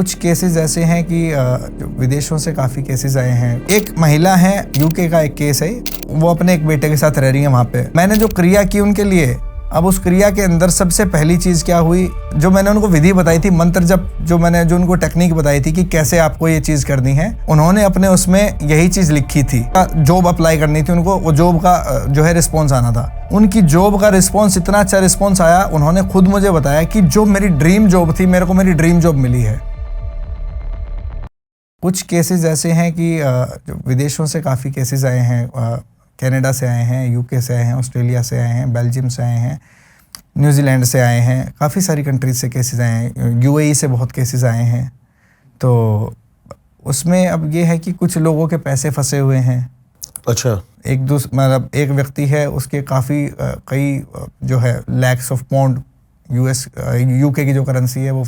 कुछ केसेस ऐसे हैं कि जो विदेशों से काफ़ी केसेस आए हैं। एक महिला है, यूके का एक केस है, वो अपने एक बेटे के साथ रह रही है वहाँ पे। मैंने जो क्रिया की उनके लिए, अब उस क्रिया के अंदर सबसे पहली चीज़ क्या हुई, जो मैंने उनको विधि बताई थी, मंत्र जब जो उनको टेक्निक बताई थी कि कैसे आपको ये चीज़ करनी है, उन्होंने अपने उसमें यही चीज़ लिखी थी। जॉब अप्लाई करनी थी उनको, वो जॉब का जो है रिस्पॉन्स आना था। उनकी जॉब का रिस्पॉन्स इतना अच्छा रिस्पॉन्स आया, उन्होंने खुद मुझे बताया कि जो मेरी ड्रीम जॉब थी, मेरे को मेरी ड्रीम जॉब मिली है। कुछ केसेस ऐसे हैं कि जो विदेशों से काफ़ी केसेस आए हैं, कनाडा से आए हैं, यूके से आए हैं, ऑस्ट्रेलिया से आए हैं, बेल्जियम से आए हैं, न्यूजीलैंड से आए हैं, काफ़ी सारी कंट्रीज से केसेस आए हैं, यूएई से बहुत केसेस आए हैं। तो उसमें अब ये है कि कुछ लोगों के पैसे फंसे हुए हैं। अच्छा। मतलब एक व्यक्ति है, उसके काफ़ी कई जो है लैक्स ऑफ पाउंड यूके की जो करेंसी है वो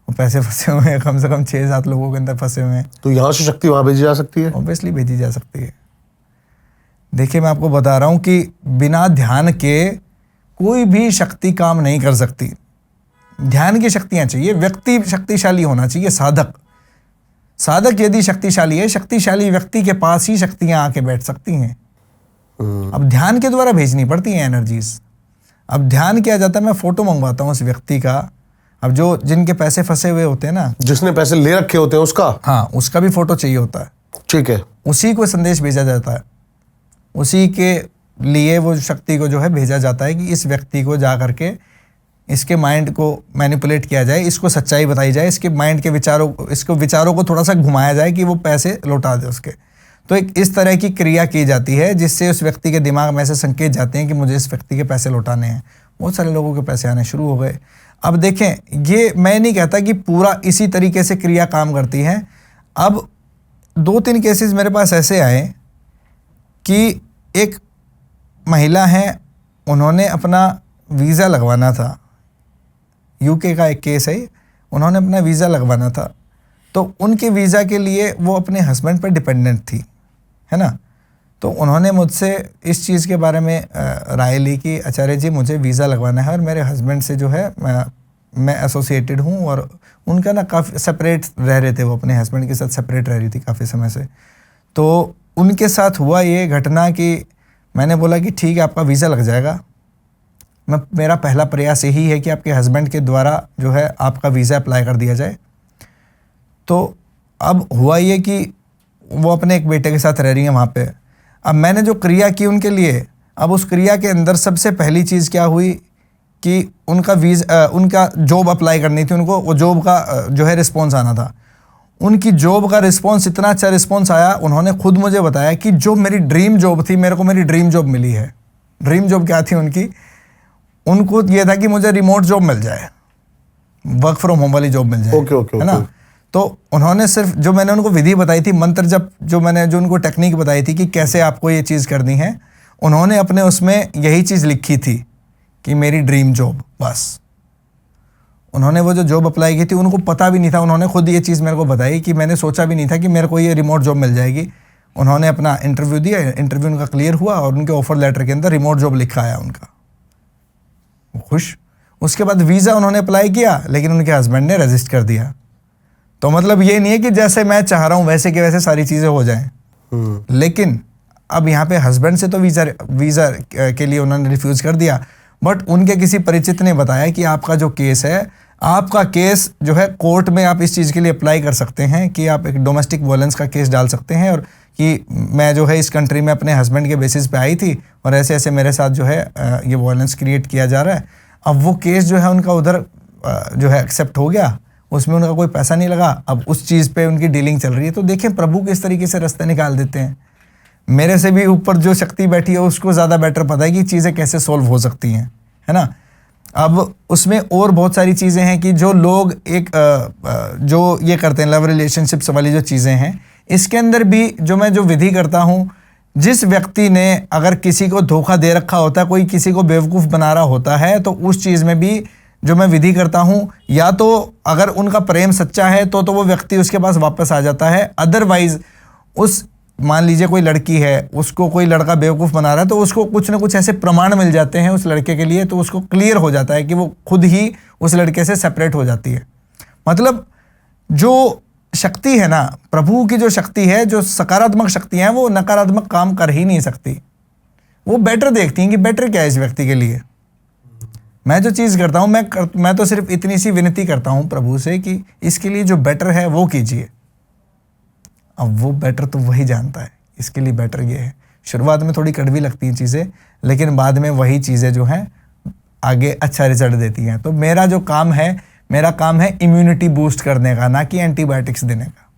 पैसे फंसे हुए हैं, कम से कम 6-7 लोगों के अंदर फंसे हुए हैं। तो यहाँ से शक्ति वहाँ भेजी जा सकती है? ऑब्वियसली भेजी जा सकती है। देखिए, मैं आपको बता रहा हूँ कि बिना ध्यान के कोई भी शक्ति काम नहीं कर सकती। ध्यान की शक्तियाँ चाहिए, व्यक्ति शक्तिशाली होना चाहिए। साधक यदि शक्तिशाली है, शक्तिशाली व्यक्ति के पास ही शक्तियाँ आके बैठ सकती हैं। अब ध्यान के द्वारा भेजनी पड़ती हैं एनर्जीज। अब ध्यान किया जाता है, मैं फोटो मंगवाता हूँ उस व्यक्ति का, अब जो जिनके पैसे फंसे हुए होते हैं ना, जिसने पैसे ले रखे होते हैं उसका, हाँ, उसका भी फोटो चाहिए होता है। ठीक है। उसी को संदेश भेजा जाता है, उसी के लिए वो शक्ति को जो है भेजा जाता है कि इस व्यक्ति को जा करके इसके माइंड को मैनिपुलेट किया जाए, इसको सच्चाई बताई जाए, इसके माइंड के विचारों को थोड़ा सा घुमाया जाए कि वो पैसे लौटा दे उसके। तो एक इस तरह की क्रिया की जाती है जिससे उस व्यक्ति के दिमाग में ऐसे संकेत जाते हैं कि मुझे इस व्यक्ति के पैसे लौटाने हैं। बहुत सारे लोगों के पैसे आने शुरू हो गए। अब देखें, ये मैं नहीं कहता कि पूरा इसी तरीके से क्रिया काम करती है। अब 2-3 केसेस मेरे पास ऐसे आए कि एक महिला है, उन्होंने अपना वीज़ा लगवाना था। यूके का एक केस है, उन्होंने अपना वीज़ा लगवाना था, तो उनके वीज़ा के लिए वो अपने हस्बैंड पर डिपेंडेंट थी, है ना। तो उन्होंने मुझसे इस चीज़ के बारे में राय ली कि आचार्य जी, मुझे वीज़ा लगवाना है और मेरे हस्बैंड से जो है मैं एसोसिएटेड हूँ, और उनका ना काफ़ी सेपरेट रह रहे थे, वो अपने हस्बैंड के साथ सेपरेट रह रही थी काफ़ी समय से। तो उनके साथ हुआ ये घटना कि मैंने बोला कि ठीक है, आपका वीज़ा लग जाएगा। मेरा पहला प्रयास यही है कि आपके हस्बैंड के द्वारा जो है आपका वीज़ा अप्लाई कर दिया जाए। तो अब हुआ ये कि वो अपने एक बेटे के साथ रह रही हैं वहाँ पे। अब मैंने जो क्रिया की उनके लिए, अब उस क्रिया के अंदर सबसे पहली चीज़ क्या हुई कि उनका जॉब अप्लाई करनी थी उनको, वो जॉब का जो है रिस्पॉन्स आना था। उनकी जॉब का रिस्पॉन्स इतना अच्छा रिस्पॉन्स आया, उन्होंने खुद मुझे बताया कि जो मेरी ड्रीम जॉब थी, मेरे को मेरी ड्रीम जॉब मिली है। ड्रीम जॉब क्या थी उनकी? उनको ये था कि मुझे रिमोट जॉब मिल जाए, वर्क फ्रॉम होम वाली जॉब मिल जाए। ओके, है ना। तो उन्होंने सिर्फ जो मैंने उनको विधि बताई थी, मंत्र जो उनको टेक्निक बताई थी कि कैसे आपको ये चीज़ करनी है, उन्होंने अपने उसमें यही चीज़ लिखी थी कि मेरी ड्रीम जॉब। बस उन्होंने वो जो जॉब अप्लाई की थी, उनको पता भी नहीं था, उन्होंने खुद ये चीज़ मेरे को बताई कि मैंने सोचा भी नहीं था कि मेरे को ये रिमोट जॉब मिल जाएगी। उन्होंने अपना इंटरव्यू दिया, इंटरव्यू उनका क्लियर हुआ और उनके ऑफर लेटर के अंदर रिमोट जॉब लिखा आया उनका। खुश। उसके बाद वीज़ा उन्होंने अप्लाई किया, लेकिन उनके हस्बैंड ने रजिस्ट कर दिया। तो मतलब ये नहीं है कि जैसे मैं चाह रहा हूँ वैसे के वैसे सारी चीज़ें हो जाएं। लेकिन अब यहाँ पे हस्बैंड से तो वीज़ा के लिए उन्होंने रिफ्यूज़ कर दिया, बट उनके किसी परिचित ने बताया कि आपका जो केस है, आपका केस जो है कोर्ट में आप इस चीज़ के लिए अप्लाई कर सकते हैं कि आप एक डोमेस्टिक वायलेंस का केस डाल सकते हैं, और कि मैं जो है इस कंट्री में अपने हस्बैंड के बेसिस पे आई थी और ऐसे ऐसे मेरे साथ जो है ये वायलेंस क्रिएट किया जा रहा है। अब वो केस जो है उनका उधर जो है एक्सेप्ट हो गया, उसमें उनका कोई पैसा नहीं लगा, अब उस चीज़ पे उनकी डीलिंग चल रही है। तो देखें, प्रभु किस तरीके से रास्ते निकाल देते हैं। मेरे से भी ऊपर जो शक्ति बैठी है उसको ज़्यादा बेटर पता है कि चीज़ें कैसे सोल्व हो सकती हैं, है ना। अब उसमें और बहुत सारी चीज़ें हैं कि जो लोग जो ये करते हैं, लव रिलेशनशिप्स वाली जो चीज़ें हैं, इसके अंदर भी मैं जो विधि करता हूँ, जिस व्यक्ति ने अगर किसी को धोखा दे रखा होता है, कोई किसी को बेवकूफ़ बना रहा होता है, तो उस चीज़ में भी जो मैं विधि करता हूँ, या तो अगर उनका प्रेम सच्चा है तो वो व्यक्ति उसके पास वापस आ जाता है। अदरवाइज मान लीजिए कोई लड़की है, उसको कोई लड़का बेवकूफ़ बना रहा है, तो उसको कुछ ना कुछ ऐसे प्रमाण मिल जाते हैं उस लड़के के लिए, तो उसको क्लियर हो जाता है कि वो खुद ही उस लड़के से सेपरेट हो जाती है। मतलब जो शक्ति है ना, प्रभु की जो शक्ति है, जो सकारात्मक शक्ति है, वो नकारात्मक काम कर ही नहीं सकती। वो बेटर देखती हैं कि बेटर क्या है इस व्यक्ति के लिए। मैं जो चीज़ करता हूँ, मैं तो सिर्फ इतनी सी विनती करता हूँ प्रभु से कि इसके लिए जो बेटर है वो कीजिए। अब वो बेटर तो वही जानता है, इसके लिए बेटर ये है। शुरुआत में थोड़ी कड़वी लगती हैं चीज़ें, लेकिन बाद में वही चीज़ें जो हैं आगे अच्छा रिजल्ट देती हैं। तो मेरा काम है इम्यूनिटी बूस्ट करने का, ना कि एंटीबायोटिक्स देने का।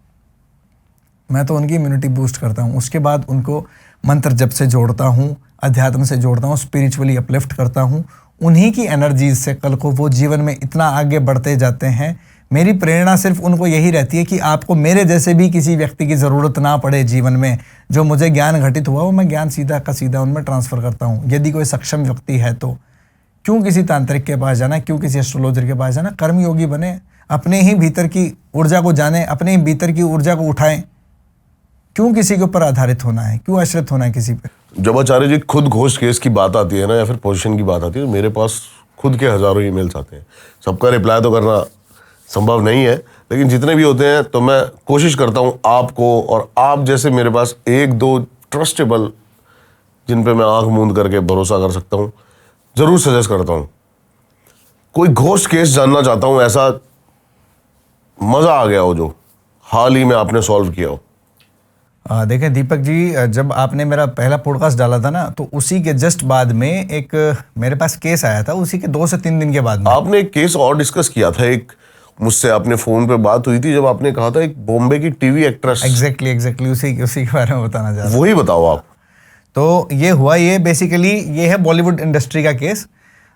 मैं तो उनकी इम्यूनिटी बूस्ट करता हूँ, उसके बाद उनको मंत्र जप से जोड़ता हूँ, अध्यात्म से जोड़ता हूँ, स्पिरिचुअली अपलिफ्ट करता हूँ। उन्हीं की एनर्जीज से कल को वो जीवन में इतना आगे बढ़ते जाते हैं। मेरी प्रेरणा सिर्फ उनको यही रहती है कि आपको मेरे जैसे भी किसी व्यक्ति की ज़रूरत ना पड़े जीवन में। जो मुझे ज्ञान घटित हुआ वो मैं ज्ञान सीधा का सीधा उनमें ट्रांसफ़र करता हूँ। यदि कोई सक्षम व्यक्ति है तो क्यों किसी तांत्रिक के पास जाना, क्यों किसी एस्ट्रोलॉजर के पास जाना। कर्मयोगी बने, अपने ही भीतर की ऊर्जा को जाने, अपने ही भीतर की ऊर्जा को उठाएं। क्यों किसी के ऊपर आधारित होना है, क्यों आश्रित होना है किसी पे। जब आचार्य जी खुद घोष केस की बात आती है ना, या फिर पोजीशन की बात आती है, मेरे पास खुद के हजारों ईमेल्स आते हैं। सबका रिप्लाई तो करना संभव नहीं है, लेकिन जितने भी होते हैं तो मैं कोशिश करता हूँ आपको और आप जैसे मेरे पास एक दो ट्रस्टेबल, जिन पे मैं आंख मूंद करके भरोसा कर सकता हूँ, जरूर सजेस्ट करता हूँ। कोई घोष केस जानना चाहता हूँ, ऐसा मजा आ गया हो जो हाल ही में आपने सॉल्व किया हो। देखें दीपक जी, जब आपने मेरा पहला पॉडकास्ट डाला था ना, तो उसी के जस्ट बाद में एक मेरे पास केस आया था। उसी के 2 से 3 दिन के बाद में आपने एक केस और डिस्कस किया था, एक मुझसे आपने फोन पे बात हुई थी, जब आपने कहा था एक बॉम्बे की टीवी एक्ट्रेस। एग्जैक्टली उसी के बारे में बताना चाह रहा हूं। वही बताओ आप। तो ये हुआ, ये बेसिकली ये है बॉलीवुड इंडस्ट्री का केस।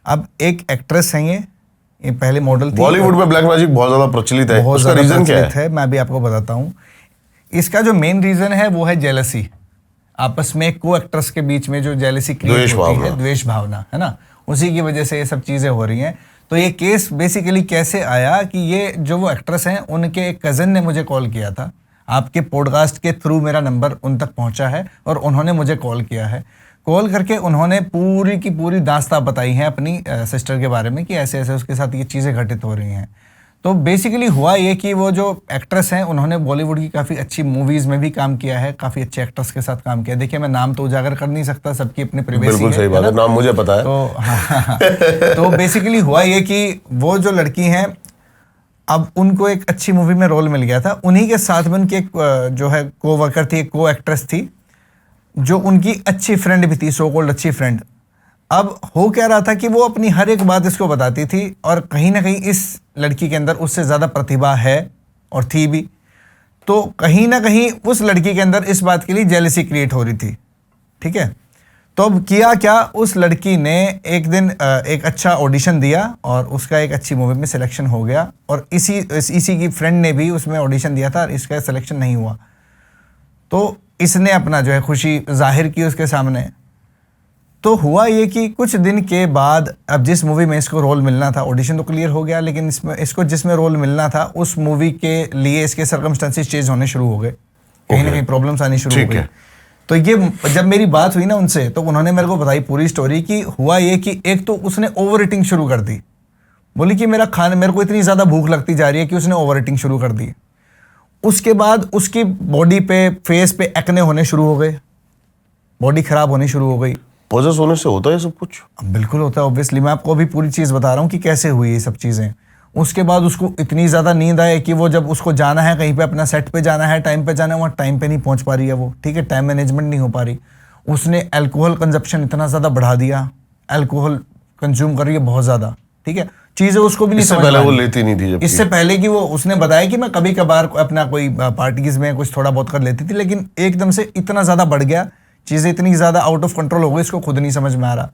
अब एक एक्ट्रेस है, ये पहले मॉडल थी। बॉलीवुड में ब्लैक मैजिक बहुत ज्यादा प्रचलित है, उसका रीजन क्या है? मैं भी आपको बताता हूँ। इसका जो मेन रीजन है वो है जेलसी। आपस में को एक्ट्रेस के बीच में जो जेलसी क्रिएट होती है, द्वेष भावना, है ना, उसी की वजह से ये सब चीजें हो रही हैं। तो ये केस बेसिकली कैसे आया कि ये जो वो एक्ट्रेस हैं, उनके एक कज़न ने मुझे कॉल किया था। आपके पॉडकास्ट के थ्रू मेरा नंबर उन तक पहुंचा है और उन्होंने मुझे कॉल किया है। कॉल करके उन्होंने पूरी की पूरी दास्तां बताई है अपनी सिस्टर के बारे में कि ऐसे ऐसे उसके साथ ये चीज़ें घटित हो रही हैं। तो बेसिकली हुआ ये कि वो जो एक्ट्रेस हैं, उन्होंने बॉलीवुड की काफ़ी अच्छी मूवीज़ में भी काम किया है, काफ़ी अच्छे एक्टर्स के साथ काम किया। देखिए, मैं नाम तो उजागर कर नहीं सकता, सबकी अपनी प्राइवेसी है। बिल्कुल सही बात है, नाम मुझे पता है। तो हाँ, तो बेसिकली हुआ ये कि वो जो लड़की हैं, अब उनको एक अच्छी मूवी में रोल मिल गया था। उन्हीं के साथ में उनकी एक जो है को वर्कर थी, एक को एक्ट्रेस थी, जो उनकी अच्छी फ्रेंड भी थी, सो कॉल्ड अच्छी फ्रेंड। अब हो क्या रहा था कि वो अपनी हर एक बात इसको बताती थी और कहीं ना कहीं इस लड़की के अंदर उससे ज़्यादा प्रतिभा है और थी भी। तो कहीं ना कहीं उस लड़की के अंदर इस बात के लिए जेलसी क्रिएट हो रही थी। ठीक है, तो अब किया क्या, उस लड़की ने एक दिन एक अच्छा ऑडिशन दिया और उसका एक अच्छी मूवी में सिलेक्शन हो गया। और इसी की फ्रेंड ने भी उसमें ऑडिशन दिया था और इसका सिलेक्शन नहीं हुआ। तो इसने अपना जो है खुशी जाहिर की उसके सामने। तो हुआ ये कि कुछ दिन के बाद, अब जिस मूवी में इसको रोल मिलना था, ऑडिशन तो क्लियर हो गया, लेकिन इसको जिसमें रोल मिलना था उस मूवी के लिए इसके सर्कमस्टेंसेस चेंज होने शुरू हो गए, कहीं ना कहीं प्रॉब्लम्स आनी शुरू हो गई। तो ये जब मेरी बात हुई ना उनसे, तो उन्होंने मेरे को बताई पूरी स्टोरी कि हुआ ये कि एक तो उसने ओवर ईटिंग शुरू कर दी। बोली कि मेरे को इतनी ज़्यादा भूख लगती जा रही है कि उसने ओवर ईटिंग शुरू कर दी। उसके बाद उसकी बॉडी पे, फेस पे एक्ने होने शुरू हो गए, बॉडी खराब होनी शुरू हो गई। पोजेस होने से होता है सब कुछ? बिल्कुल होता है, ऑब्वियसली। मैं आपको अभी पूरी चीज़ बता रहा हूँ कि कैसे हुई ये सब चीज़ें। उसके बाद उसको इतनी ज़्यादा नींद आए कि वो जब उसको जाना है कहीं पे, अपना सेट पे जाना है, टाइम पे जाना है, वहाँ टाइम पे नहीं पहुँच पा रही है वो। ठीक है, टाइम मैनेजमेंट नहीं हो पा रही। उसने अल्कोहल कंजप्शन इतना ज़्यादा बढ़ा दिया, अल्कोहल कंज्यूम कर रही है बहुत ज़्यादा। ठीक है, चीज़ें उसको भी नहीं समझ पहले वो लेती नहीं थी। इससे पहले कि वो, उसने बताया कि मैं कभी कभार अपना कोई पार्टीज में कुछ थोड़ा बहुत कर लेती थी, लेकिन एकदम से इतना ज़्यादा बढ़ गया, चीज़ें इतनी ज़्यादा आउट ऑफ कंट्रोल हो गई, इसको खुद नहीं समझ में आ रहा।